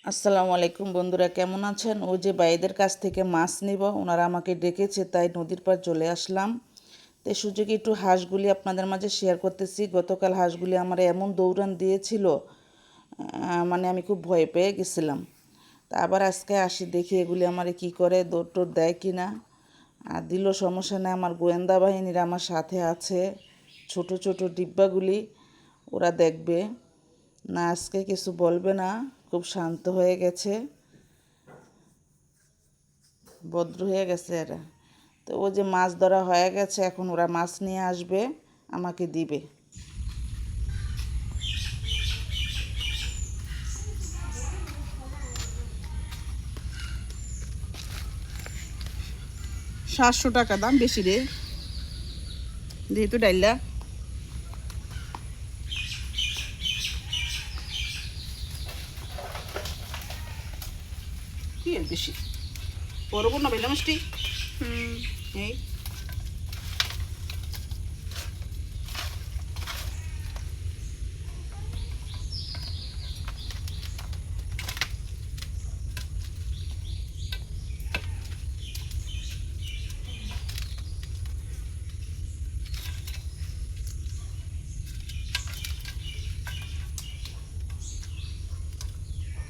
আসসালামু আলাইকুম বন্ধুরা, কেমন আছেন? ওই যে ভাইদের কাছ থেকে মাছ নিব, ওনারা আমাকে ডেকেছে, তাই নদীর পাড় চলে আসলাম। তো সুযোগে একটু হাঁসগুলি আপনাদের মাঝে শেয়ার করতেছি। গতকাল হাঁসগুলি আমার এমন দৌড়ান দিয়েছিল, মানে আমি খুব ভয় পেয়ে গেছিলাম। তা আবার আজকে আসি, দেখি এগুলি আমারে কি করে, দৌড় টোড় দেয় কি না। আর দিল সমস্যা নেই, আমার গোয়েন্দা বাহিনীরা আমার সাথে আছে। ছোট ছোট ডিব্বাগুলি ওরা দেখবে না, আজকে কিছু বলবে না, খুব শান্ত হয়ে গেছে, ভদ্র হয়ে গেছে এরা। তো ও যে মাছ ধরা হয়ে গেছে, এখন ওরা মাছ নিয়ে আসবে, আমাকে দিবে। 700 টাকা দাম, বেশি রে। যেহেতু ডাইলা কি আর বেশি পরব না বেলা মিষ্টি।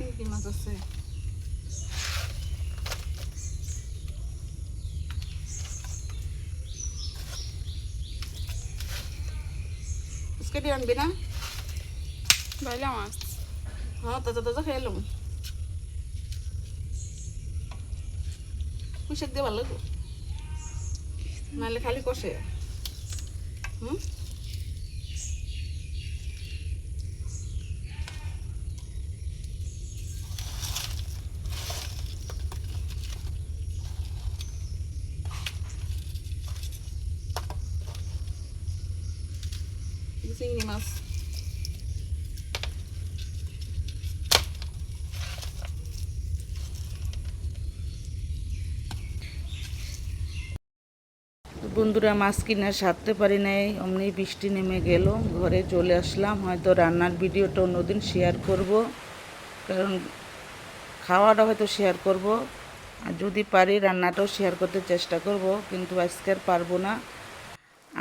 এই কি মাছ আছে? কেটে আনবি না? বাইলা মাছ। হ্যাঁ, তাজা তাজা খেয়ে এলাম। পুষাক দিয়ে ভালো লাগবে, নাহলে খালি কষে। হুম, চিংড়ি মাছ। বন্ধুরা, মাছ কিনে সারতে পারি নাই, অমনি বৃষ্টি নেমে গেল, ঘরে চলে আসলাম। হয়তো রান্নার ভিডিওটা অন্যদিন শেয়ার করব, কারণ খাওয়াটা হয়তো শেয়ার করব, আর যদি পারি রান্নাটাও শেয়ার করতে চেষ্টা করব, কিন্তু আজকে আর পারবো না।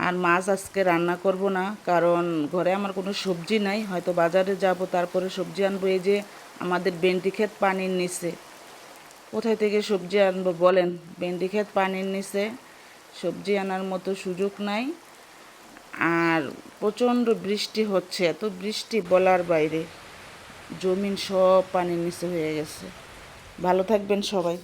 আর মাছ আজকে রান্না করব না, কারণ ঘরে আমার কোনো সবজি নাই। হয়তো বাজারে যাব, তারপরে সবজি আনবো। এই যে আমাদের ভেন্ডি ক্ষেত পানির নিচে, কোথায় থেকে সবজি আনবো বলেন? ভেন্ডি ক্ষেত পানির নিচে, সবজি আনার মতো সুযোগ নাই। আর প্রচণ্ড বৃষ্টি হচ্ছে, এত বৃষ্টি বলার বাইরে, জমিন সব পানির নিচে হয়ে গেছে। ভালো থাকবেন সবাই।